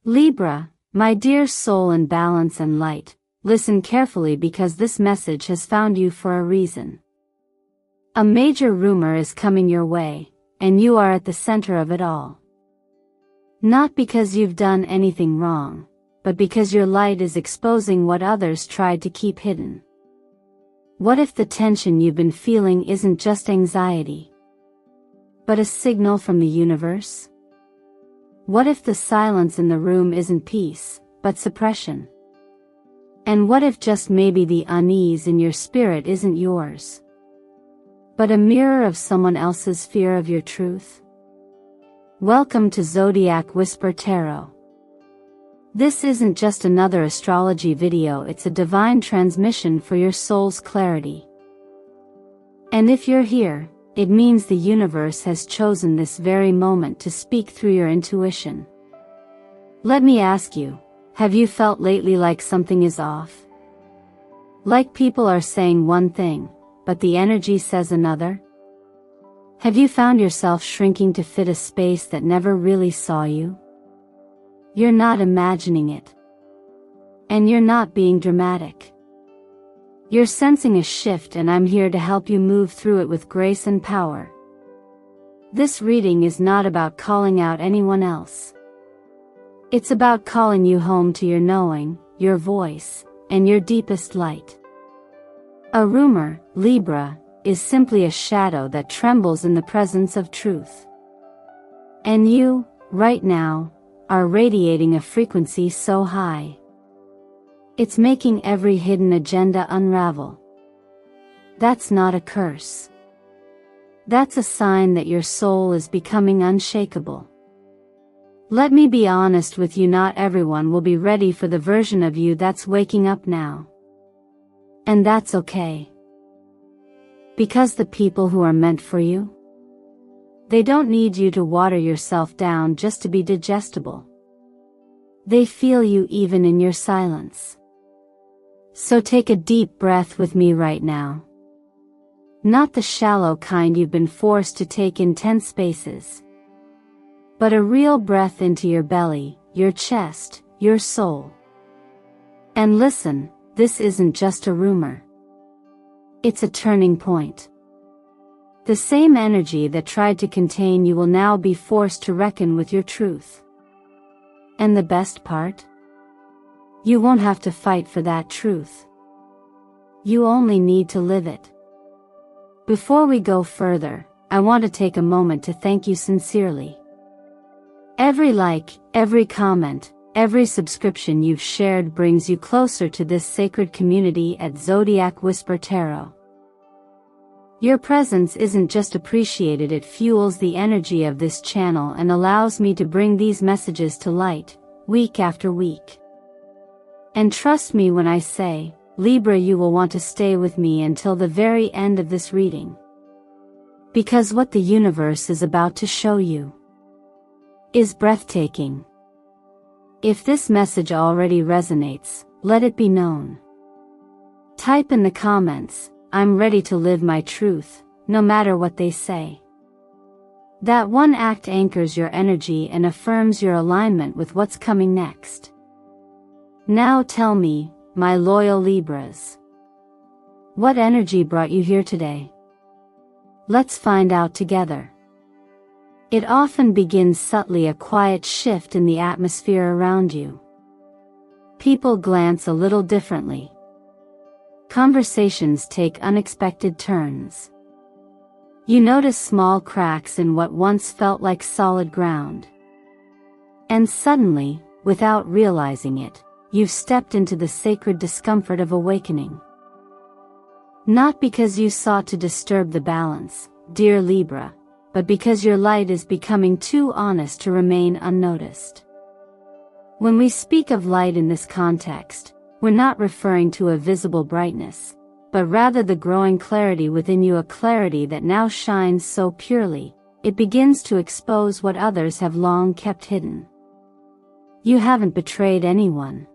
Libra, my dear soul in balance and light, listen carefully because this message has found you for a reason. A major rumor is coming your way, and you are at the center of it all. Not because you've done anything wrong, but because your light is exposing what others tried to keep hidden. What if the tension you've been feeling isn't just anxiety, but a signal from the universe? What if the silence in the room isn't peace, but suppression? And what if just maybe the unease in your spirit isn't yours, but a mirror of someone else's fear of your truth? Welcome to Zodiac Whisper Tarot. This isn't just another astrology video, it's a divine transmission for your soul's clarity. And if you're here, it means the universe has chosen this very moment to speak through your intuition. Let me ask you, have you felt lately like something is off? Like people are saying one thing, but the energy says another? Have you found yourself shrinking to fit a space that never really saw you? You're not imagining it. And you're not being dramatic. You're sensing a shift, and I'm here to help you move through it with grace and power. This reading is not about calling out anyone else. It's about calling you home to your knowing, your voice, and your deepest light. A rumor, Libra, is simply a shadow that trembles in the presence of truth. And you, right now, are radiating a frequency so high. It's making every hidden agenda unravel. That's not a curse. That's a sign that your soul is becoming unshakable. Let me be honest with you, not everyone will be ready for the version of you that's waking up now. And that's okay. Because the people who are meant for you, they don't need you to water yourself down just to be digestible. They feel you even in your silence. So take a deep breath with me right now. Not the shallow kind you've been forced to take in tense spaces, but a real breath into your belly, your chest, your soul. And listen, this isn't just a rumor. It's a turning point. The same energy that tried to contain you will now be forced to reckon with your truth. And the best part? You won't have to fight for that truth. You only need to live it. Before we go further, I want to take a moment to thank you sincerely. Every like, every comment, every subscription you've shared brings you closer to this sacred community at Zodiac Whisper Tarot. Your presence isn't just appreciated, it fuels the energy of this channel and allows me to bring these messages to light, week after week. And trust me when I say, Libra, you will want to stay with me until the very end of this reading. Because what the universe is about to show you is breathtaking. If this message already resonates, let it be known. Type in the comments, I'm ready to live my truth, no matter what they say. That one act anchors your energy and affirms your alignment with what's coming next. Now tell me, my loyal Libras, what energy brought you here today? Let's find out together. It often begins subtly, a quiet shift in the atmosphere around you. People glance a little differently. Conversations take unexpected turns. You notice small cracks in what once felt like solid ground. And suddenly, without realizing it, you've stepped into the sacred discomfort of awakening. Not because you sought to disturb the balance, dear Libra, but because your light is becoming too honest to remain unnoticed. When we speak of light in this context, we're not referring to a visible brightness, but rather the growing clarity within you, a clarity that now shines so purely, it begins to expose what others have long kept hidden. You haven't betrayed anyone,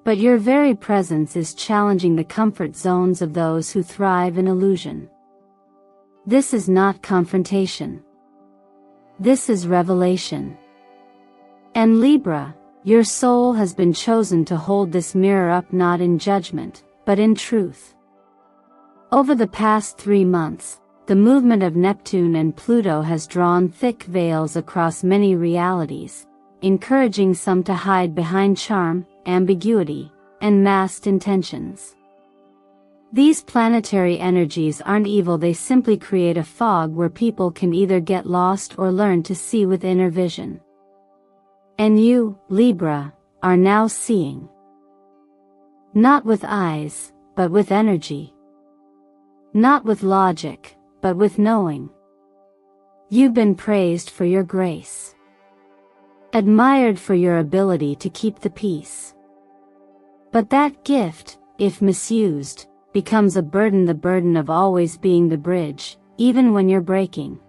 but your very presence is challenging the comfort zones of those who thrive in illusion. This is not confrontation. This is revelation. And Libra, your soul has been chosen to hold this mirror up not in judgment, but in truth. Over the past 3 months, the movement of Neptune and Pluto has drawn thick veils across many realities, encouraging some to hide behind charm, ambiguity, and masked intentions. These planetary energies aren't evil, they simply create a fog where people can either get lost or learn to see with inner vision. And you, Libra, are now seeing. Not with eyes, but with energy. Not with logic, but with knowing. You've been praised for your grace. Admired for your ability to keep the peace. But that gift, if misused, becomes a burden, the burden of always being the bridge, even when you're breaking.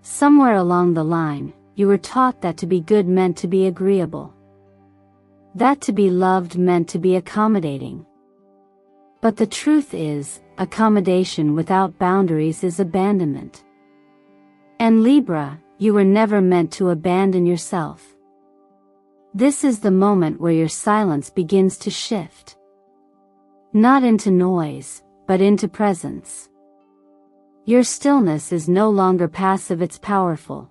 Somewhere along the line, you were taught that to be good meant to be agreeable. That to be loved meant to be accommodating. But the truth is, accommodation without boundaries is abandonment. And Libra, you were never meant to abandon yourself. This is the moment where your silence begins to shift. Not into noise, but into presence. Your stillness is no longer passive, it's powerful.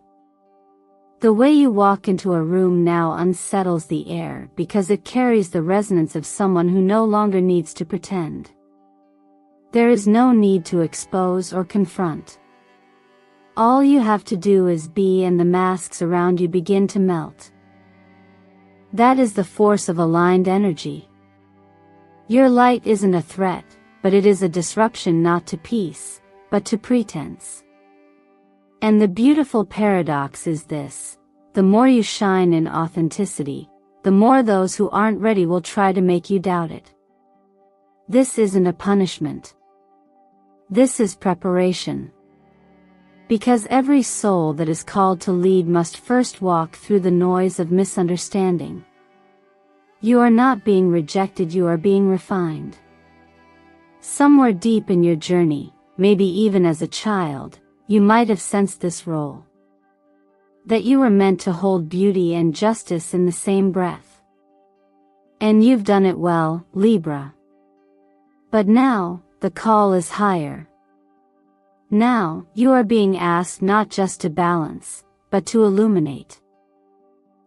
The way you walk into a room now unsettles the air because it carries the resonance of someone who no longer needs to pretend. There is no need to expose or confront. All you have to do is be, and the masks around you begin to melt. That is the force of aligned energy. Your light isn't a threat, but it is a disruption not to peace, but to pretense. And the beautiful paradox is this: the more you shine in authenticity, the more those who aren't ready will try to make you doubt it. This isn't a punishment. This is preparation. Because every soul that is called to lead must first walk through the noise of misunderstanding. You are not being rejected, you are being refined. Somewhere deep in your journey, maybe even as a child, you might have sensed this role. That you were meant to hold beauty and justice in the same breath. And you've done it well, Libra. But now, the call is higher. Now, you are being asked not just to balance, but to illuminate.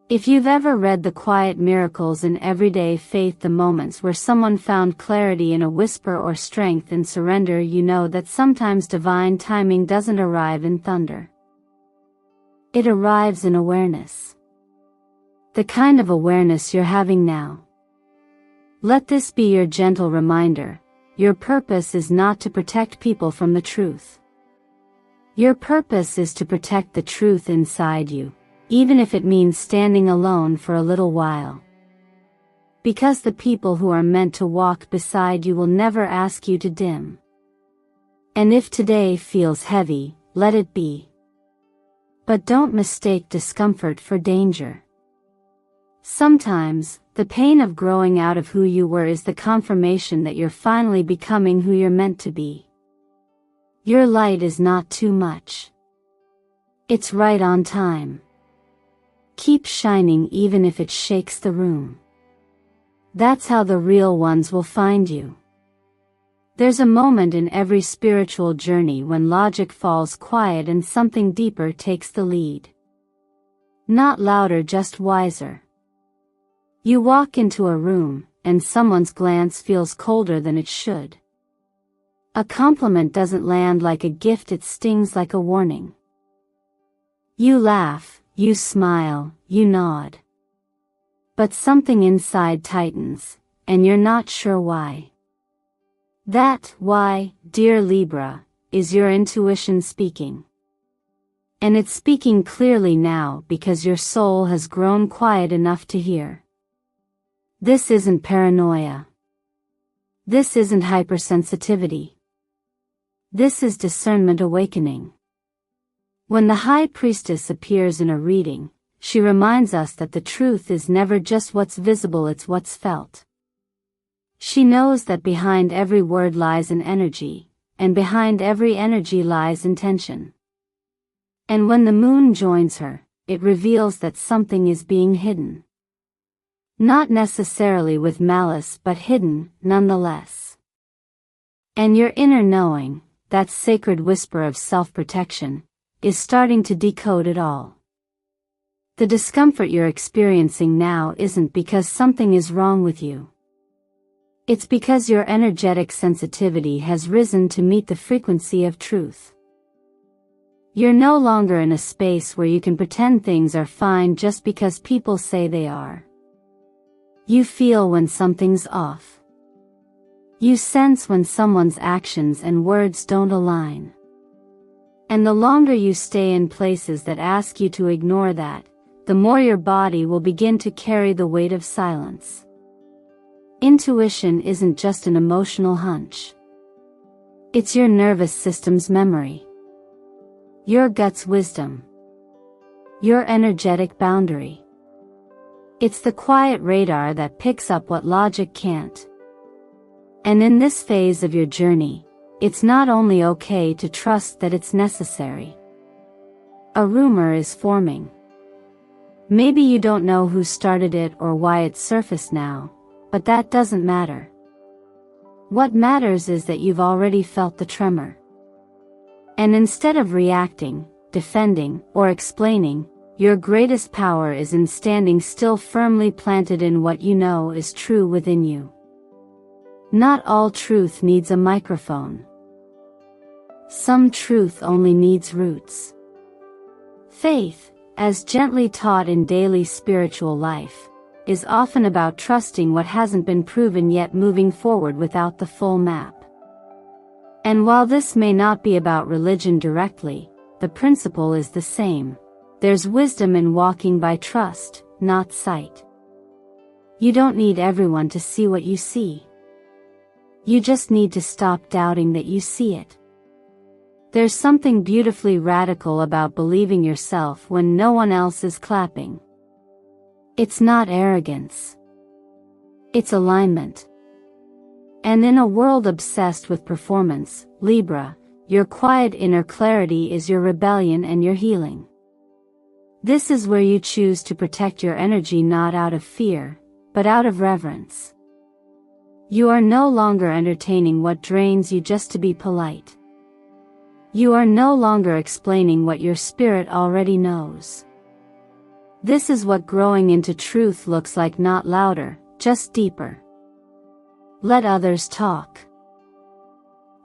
If you've ever read The Quiet Miracles in Everyday Faith, the moments where someone found clarity in a whisper or strength in surrender, you know that sometimes divine timing doesn't arrive in thunder. It arrives in awareness. The kind of awareness you're having now. Let this be your gentle reminder: your purpose is not to protect people from the truth. Your purpose is to protect the truth inside you, even if it means standing alone for a little while. Because the people who are meant to walk beside you will never ask you to dim. And if today feels heavy, let it be. But don't mistake discomfort for danger. Sometimes, the pain of growing out of who you were is the confirmation that you're finally becoming who you're meant to be. Your light is not too much. It's right on time. Keep shining even if it shakes the room. That's how the real ones will find you. There's a moment in every spiritual journey when logic falls quiet and something deeper takes the lead. Not louder, just wiser. You walk into a room, and someone's glance feels colder than it should. A compliment doesn't land like a gift, it stings like a warning. You laugh, you smile, you nod. But something inside tightens, and you're not sure why. That why, dear Libra, is your intuition speaking. And it's speaking clearly now because your soul has grown quiet enough to hear. This isn't paranoia. This isn't hypersensitivity. This is discernment awakening. When the High Priestess appears in a reading, she reminds us that the truth is never just what's visible, it's what's felt. She knows that behind every word lies an energy, and behind every energy lies intention. And when the moon joins her, it reveals that something is being hidden. Not necessarily with malice, but hidden, nonetheless. And your inner knowing, that sacred whisper of self-protection, is starting to decode it all. The discomfort you're experiencing now isn't because something is wrong with you. It's because your energetic sensitivity has risen to meet the frequency of truth. You're no longer in a space where you can pretend things are fine just because people say they are. You feel when something's off. You sense when someone's actions and words don't align. And the longer you stay in places that ask you to ignore that, the more your body will begin to carry the weight of silence. Intuition isn't just an emotional hunch. It's your nervous system's memory. Your gut's wisdom. Your energetic boundary. It's the quiet radar that picks up what logic can't. And in this phase of your journey, it's not only okay to trust that it's necessary. A rumor is forming. Maybe you don't know who started it or why it surfaced now, but that doesn't matter. What matters is that you've already felt the tremor. And instead of reacting, defending, or explaining, your greatest power is in standing still, firmly planted in what you know is true within you. Not all truth needs a microphone. Some truth only needs roots. Faith, as gently taught in daily spiritual life, is often about trusting what hasn't been proven yet, moving forward without the full map. And while this may not be about religion directly, the principle is the same. There's wisdom in walking by trust, not sight. You don't need everyone to see what you see. You just need to stop doubting that you see it. There's something beautifully radical about believing yourself when no one else is clapping. It's not arrogance. It's alignment. And in a world obsessed with performance, Libra, your quiet inner clarity is your rebellion and your healing. This is where you choose to protect your energy, not out of fear, but out of reverence. You are no longer entertaining what drains you just to be polite. You are no longer explaining what your spirit already knows. This is what growing into truth looks like, not louder, just deeper. Let others talk.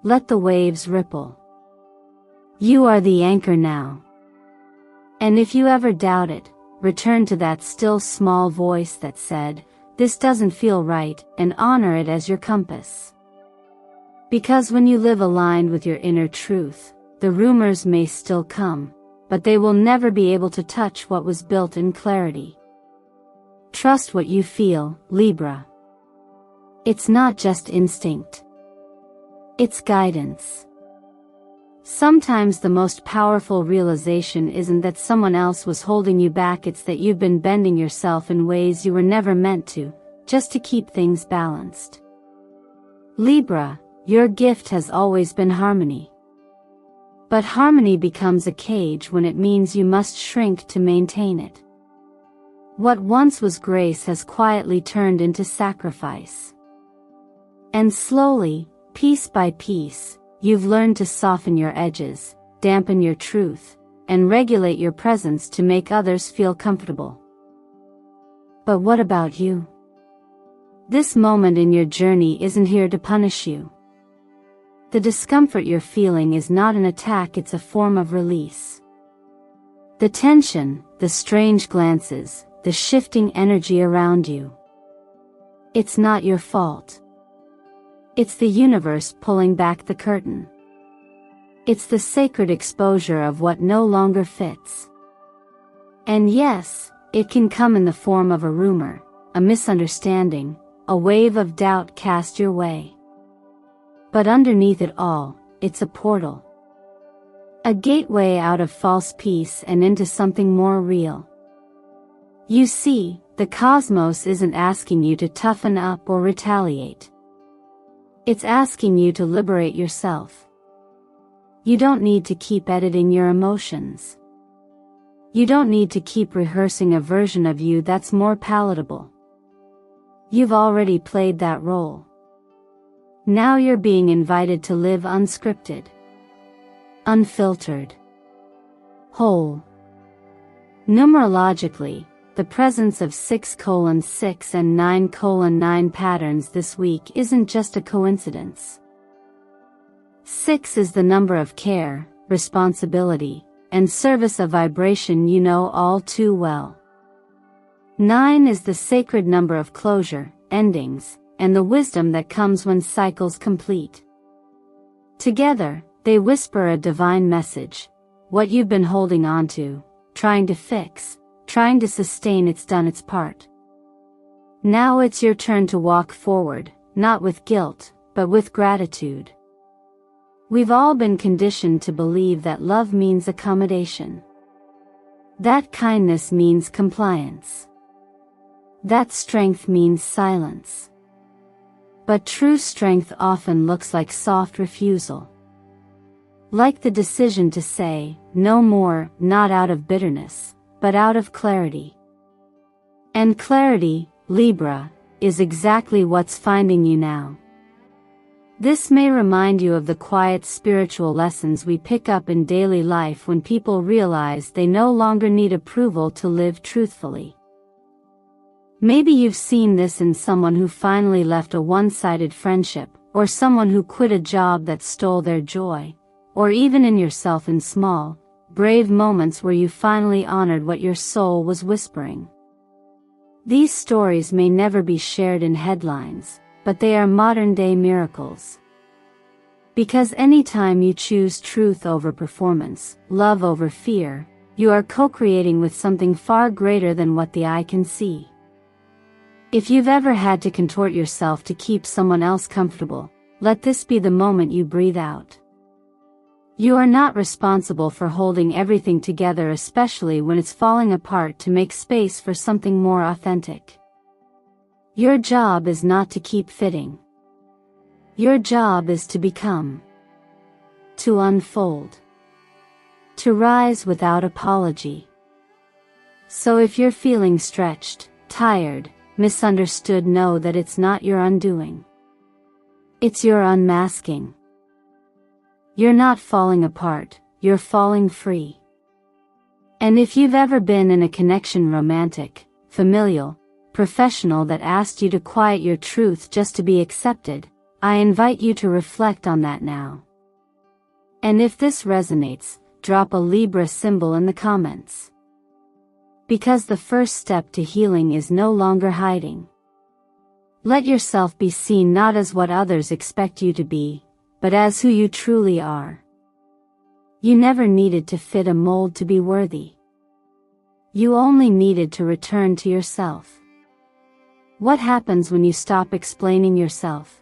Let the waves ripple. You are the anchor now. And if you ever doubt it, return to that still small voice that said, "This doesn't feel right," and honor it as your compass. Because when you live aligned with your inner truth, the rumors may still come, but they will never be able to touch what was built in clarity. Trust what you feel, Libra. It's not just instinct. It's guidance. Sometimes the most powerful realization isn't that someone else was holding you back, it's that you've been bending yourself in ways you were never meant to, just to keep things balanced. Libra, your gift has always been harmony. But harmony becomes a cage when it means you must shrink to maintain it. What once was grace has quietly turned into sacrifice. And slowly, piece by piece, you've learned to soften your edges, dampen your truth, and regulate your presence to make others feel comfortable. But what about you? This moment in your journey isn't here to punish you. The discomfort you're feeling is not an attack, it's a form of release. The tension, the strange glances, the shifting energy around you. It's not your fault. It's the universe pulling back the curtain. It's the sacred exposure of what no longer fits. And yes, it can come in the form of a rumor, a misunderstanding, a wave of doubt cast your way. But underneath it all, it's a portal. A gateway out of false peace and into something more real. You see, the cosmos isn't asking you to toughen up or retaliate. It's asking you to liberate yourself. You don't need to keep editing your emotions. You don't need to keep rehearsing a version of you that's more palatable. You've already played that role. Now you're being invited to live unscripted, unfiltered, whole. Numerologically, the presence of 6:6 and 9:9 patterns this week isn't just a coincidence. 6 is the number of care, responsibility, and service, a vibration you know all too well. 9 is the sacred number of closure, endings, and the wisdom that comes when cycles complete. Together, they whisper a divine message. What you've been holding on to, trying to fix, trying to sustain, it's done its part. Now it's your turn to walk forward, not with guilt, but with gratitude. We've all been conditioned to believe that love means accommodation. That kindness means compliance. That strength means silence. But true strength often looks like soft refusal. Like the decision to say, no more, not out of bitterness, but out of clarity. And clarity, Libra, is exactly what's finding you now. This may remind you of the quiet spiritual lessons we pick up in daily life when people realize they no longer need approval to live truthfully. Maybe you've seen this in someone who finally left a one-sided friendship, or someone who quit a job that stole their joy, or even in yourself in small, brave moments where you finally honored what your soul was whispering. These stories may never be shared in headlines, but they are modern-day miracles. Because anytime you choose truth over performance, love over fear, you are co-creating with something far greater than what the eye can see. If you've ever had to contort yourself to keep someone else comfortable, let this be the moment you breathe out. You are not responsible for holding everything together, especially when it's falling apart, to make space for something more authentic. Your job is not to keep fitting. Your job is to become. To unfold. To rise without apology. So if you're feeling stretched, tired, misunderstood, know that it's not your undoing. It's your unmasking. You're not falling apart, you're falling free. And if you've ever been in a connection, romantic, familial, professional, that asked you to quiet your truth just to be accepted, I invite you to reflect on that now. And if this resonates, drop a Libra symbol in the comments. Because the first step to healing is no longer hiding. Let yourself be seen not as what others expect you to be, but as who you truly are. You never needed to fit a mold to be worthy. You only needed to return to yourself. What happens when you stop explaining yourself?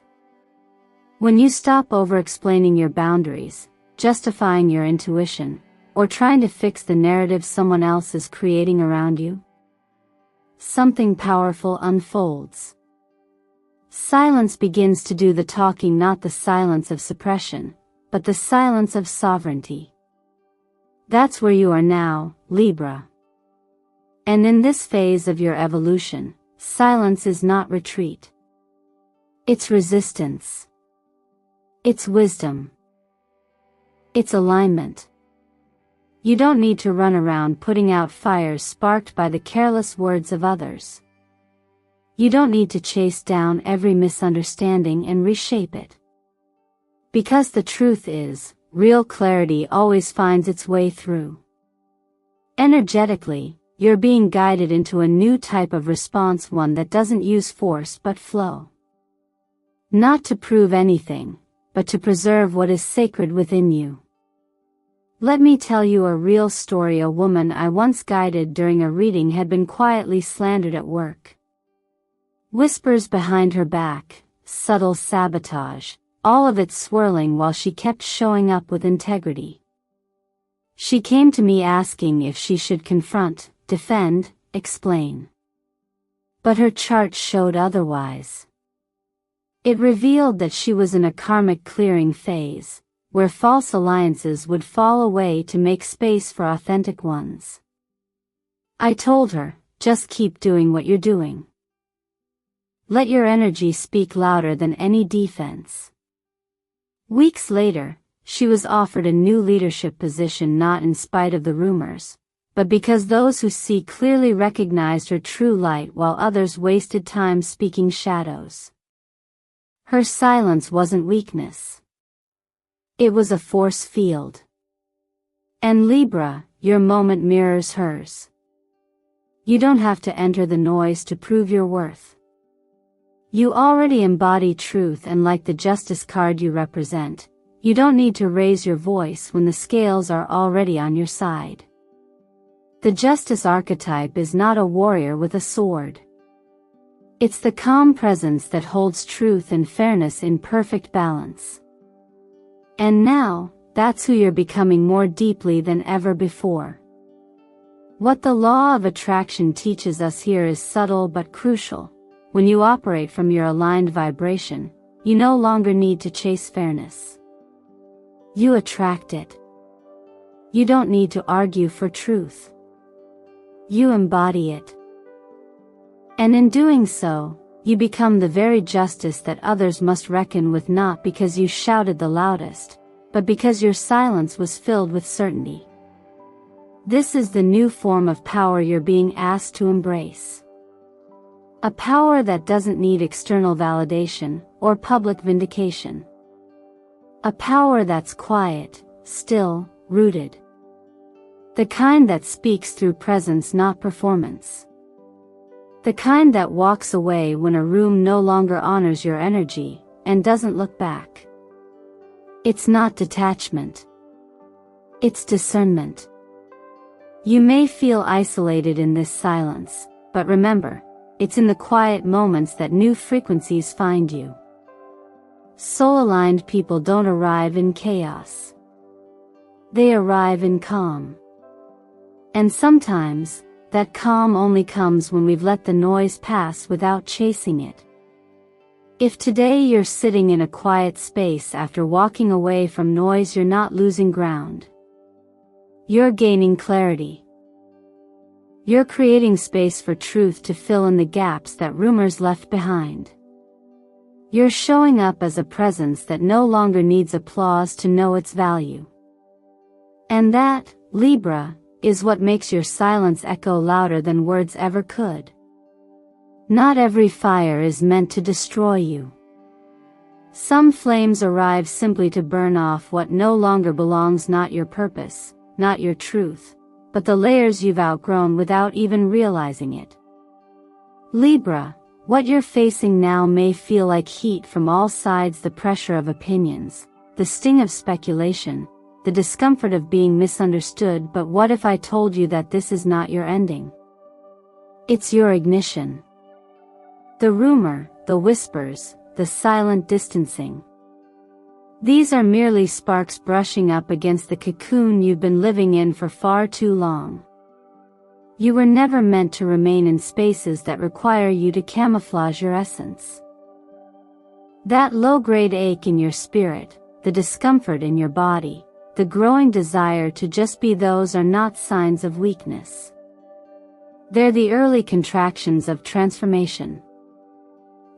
When you stop over-explaining your boundaries, justifying your intuition, or trying to fix the narrative someone else is creating around you? Something powerful unfolds. Silence begins to do the talking, not the silence of suppression, but the silence of sovereignty. That's where you are now, Libra. And in this phase of your evolution, silence is not retreat. It's resistance. It's wisdom. It's alignment. You don't need to run around putting out fires sparked by the careless words of others. You don't need to chase down every misunderstanding and reshape it. Because the truth is, real clarity always finds its way through. Energetically, you're being guided into a new type of response, one that doesn't use force but flow. Not to prove anything, but to preserve what is sacred within you. Let me tell you a real story. A woman I once guided during a reading had been quietly slandered at work. Whispers behind her back, subtle sabotage, all of it swirling while she kept showing up with integrity. She came to me asking if she should confront, defend, explain. But her chart showed otherwise. It revealed that she was in a karmic clearing phase, where false alliances would fall away to make space for authentic ones. I told her, just keep doing what you're doing. Let your energy speak louder than any defense. Weeks later, she was offered a new leadership position not in spite of the rumors, but because those who see clearly recognized her true light while others wasted time speaking shadows. Her silence wasn't weakness. It was a force field. And Libra, your moment mirrors hers. You don't have to enter the noise to prove your worth. You already embody truth, and like the justice card you represent, you don't need to raise your voice when the scales are already on your side. The justice archetype is not a warrior with a sword. It's the calm presence that holds truth and fairness in perfect balance. And now, that's who you're becoming more deeply than ever before. What the law of attraction teaches us here is subtle but crucial. When you operate from your aligned vibration, you no longer need to chase fairness. You attract it. You don't need to argue for truth. You embody it. And in doing so, you become the very justice that others must reckon with, not because you shouted the loudest, but because your silence was filled with certainty. This is the new form of power you're being asked to embrace. A power that doesn't need external validation or public vindication. A power that's quiet, still, rooted. The kind that speaks through presence, not performance. The kind that walks away when a room no longer honors your energy, and doesn't look back. It's not detachment. It's discernment. You may feel isolated in this silence, but remember, it's in the quiet moments that new frequencies find you. Soul-aligned people don't arrive in chaos. They arrive in calm. And sometimes, that calm only comes when we've let the noise pass without chasing it. If today you're sitting in a quiet space after walking away from noise, you're not losing ground. You're gaining clarity. You're creating space for truth to fill in the gaps that rumors left behind. You're showing up as a presence that no longer needs applause to know its value. And that, Libra, is what makes your silence echo louder than words ever could. Not every fire is meant to destroy you. Some flames arrive simply to burn off what no longer belongs, not your purpose, not your truth, but the layers you've outgrown without even realizing it. Libra, what you're facing now may feel like heat from all sides: the pressure of opinions, the sting of speculation, the discomfort of being misunderstood. But what if I told you that this is not your ending? It's your ignition. The rumor, the whispers, the silent distancing. These are merely sparks brushing up against the cocoon you've been living in for far too long. You were never meant to remain in spaces that require you to camouflage your essence. That low-grade ache in your spirit, the discomfort in your body, the growing desire to just be, those are not signs of weakness. They're the early contractions of transformation.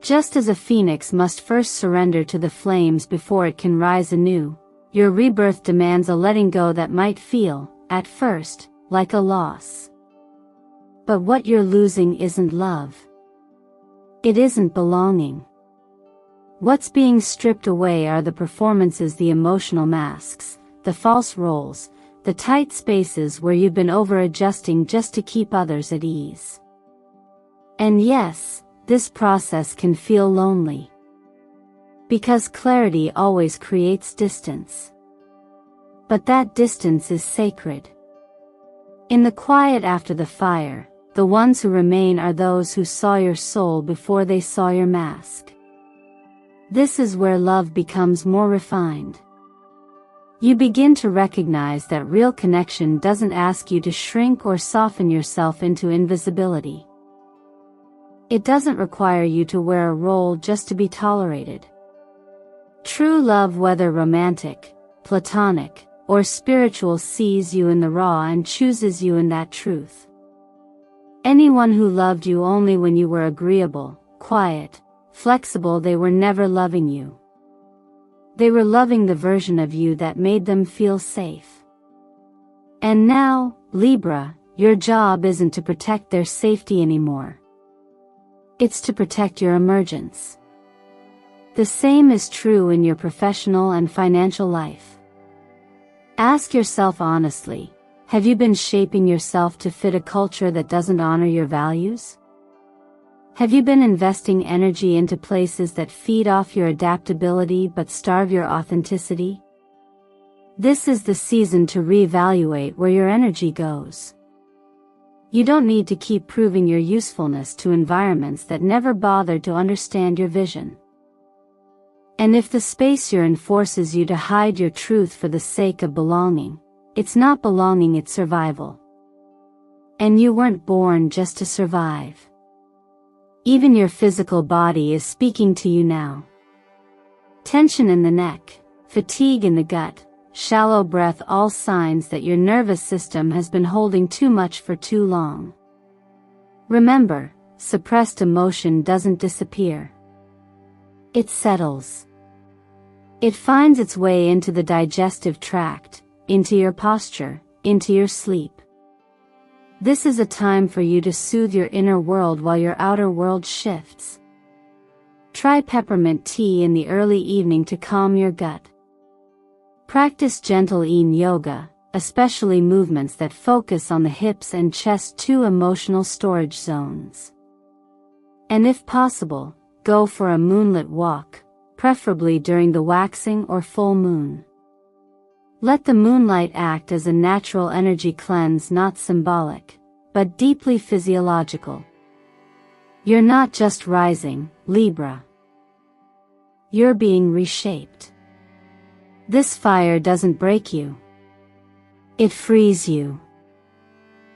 Just as a phoenix must first surrender to the flames before it can rise anew, your rebirth demands a letting go that might feel, at first, like a loss. But what you're losing isn't love. It isn't belonging. What's being stripped away are the performances, the emotional masks, the false roles, the tight spaces where you've been over-adjusting just to keep others at ease. And yes, this process can feel lonely. Because clarity always creates distance. But that distance is sacred. In the quiet after the fire, the ones who remain are those who saw your soul before they saw your mask. This is where love becomes more refined. You begin to recognize that real connection doesn't ask you to shrink or soften yourself into invisibility. It doesn't require you to wear a role just to be tolerated. True love, whether romantic, platonic, or spiritual, sees you in the raw and chooses you in that truth. Anyone who loved you only when you were agreeable, quiet, flexible, they were never loving you. They were loving the version of you that made them feel safe. And now, Libra, your job isn't to protect their safety anymore. It's to protect your emergence. The same is true in your professional and financial life. Ask yourself honestly, have you been shaping yourself to fit a culture that doesn't honor your values? Have you been investing energy into places that feed off your adaptability but starve your authenticity? This is the season to reevaluate where your energy goes. You don't need to keep proving your usefulness to environments that never bothered to understand your vision. And if the space you're in forces you to hide your truth for the sake of belonging, it's not belonging, it's survival. And you weren't born just to survive. Even your physical body is speaking to you now. Tension in the neck, fatigue in the gut, shallow breath, all signs that your nervous system has been holding too much for too long. Remember, suppressed emotion doesn't disappear. It settles. It finds its way into the digestive tract, into your posture, into your sleep. This is a time for you to soothe your inner world while your outer world shifts. Try peppermint tea in the early evening to calm your gut. Practice gentle yin yoga, especially movements that focus on the hips and chest, two emotional storage zones. And if possible, go for a moonlit walk, preferably during the waxing or full moon. Let the moonlight act as a natural energy cleanse, not symbolic, but deeply physiological. You're not just rising, Libra. You're being reshaped. This fire doesn't break you. It frees you.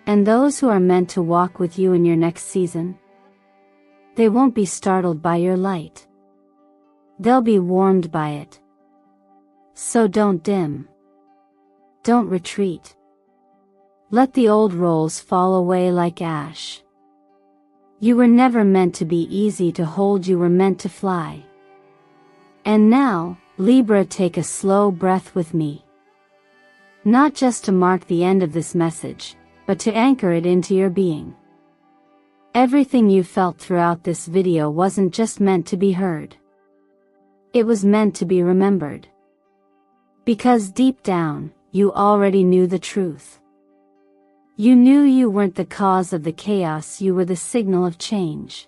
And those who are meant to walk with you in your next season, they won't be startled by your light. They'll be warmed by it. So don't dim. Don't retreat. Let the old roles fall away like ash. You were never meant to be easy to hold, you were meant to fly. And now, Libra, take a slow breath with me. Not just to mark the end of this message, but to anchor it into your being. Everything you felt throughout this video wasn't just meant to be heard. It was meant to be remembered. Because deep down, you already knew the truth. You knew you weren't the cause of the chaos, you were the signal of change.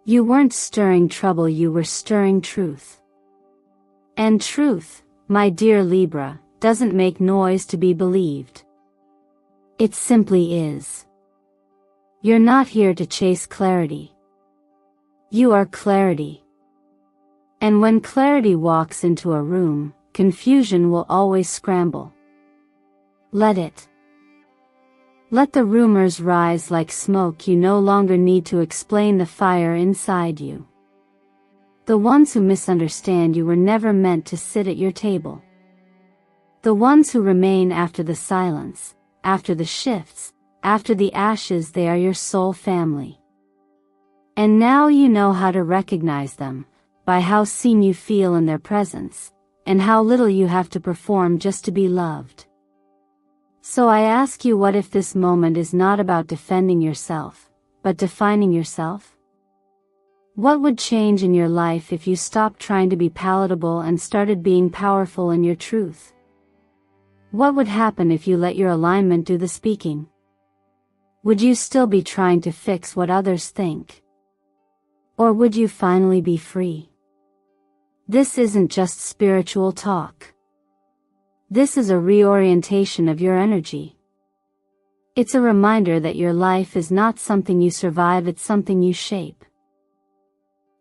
You weren't stirring trouble, you were stirring truth. And truth, my dear Libra, doesn't make noise to be believed. It simply is. You're not here to chase clarity. You are clarity. And when clarity walks into a room, confusion will always scramble. Let it. Let the rumors rise like smoke, you no longer need to explain the fire inside you. The ones who misunderstand you were never meant to sit at your table. The ones who remain after the silence, after the shifts, after the ashes, they are your soul family. And now you know how to recognize them, by how seen you feel in their presence, and how little you have to perform just to be loved. So I ask you, what if this moment is not about defending yourself, but defining yourself? What would change in your life if you stopped trying to be palatable and started being powerful in your truth? What would happen if you let your alignment do the speaking? Would you still be trying to fix what others think? Or would you finally be free? This isn't just spiritual talk. This is a reorientation of your energy. It's a reminder that your life is not something you survive, it's something you shape.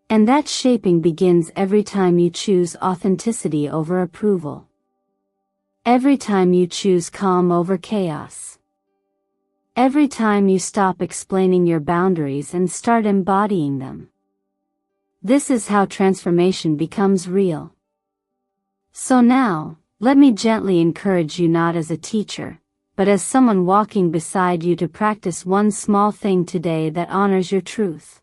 And that shaping begins every time you choose authenticity over approval. Every time you choose calm over chaos. Every time you stop explaining your boundaries and start embodying them. This is how transformation becomes real. So now, let me gently encourage you, not as a teacher, but as someone walking beside you to practice one small thing today that honors your truth.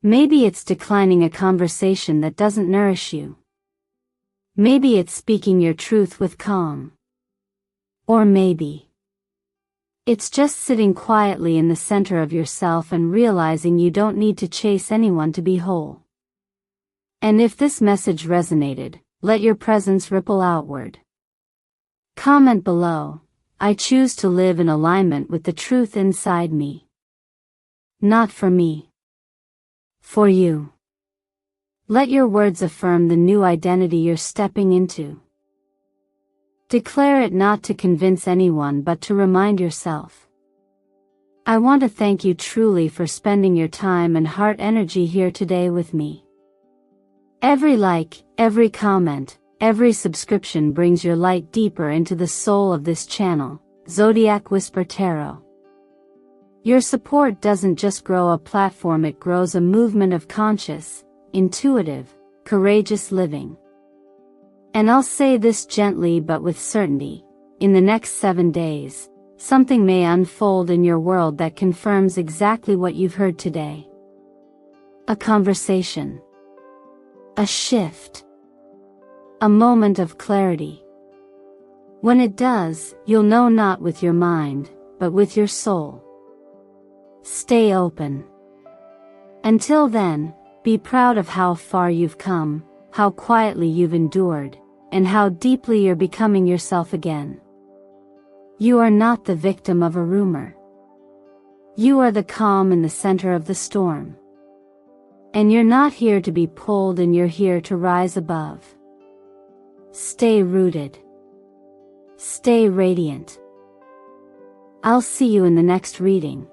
Maybe it's declining a conversation that doesn't nourish you. Maybe it's speaking your truth with calm. Or maybe it's just sitting quietly in the center of yourself and realizing you don't need to chase anyone to be whole. And if this message resonated, let your presence ripple outward. Comment below, I choose to live in alignment with the truth inside me. Not for me. For you. Let your words affirm the new identity you're stepping into. Declare it not to convince anyone but to remind yourself. I want to thank you truly for spending your time and heart energy here today with me. Every like, every comment, every subscription brings your light deeper into the soul of this channel, Zodiac Whisper Tarot. Your support doesn't just grow a platform, it grows a movement of conscious, intuitive, courageous living. And I'll say this gently but with certainty, in the next 7 days, something may unfold in your world that confirms exactly what you've heard today. A conversation. A shift. A moment of clarity. When it does, you'll know not with your mind, but with your soul. Stay open. Until then, be proud of how far you've come, how quietly you've endured, and how deeply you're becoming yourself again. You are not the victim of a rumor. You are the calm in the center of the storm. And you're not here to be pulled, and you're here to rise above. Stay rooted. Stay radiant. I'll see you in the next reading.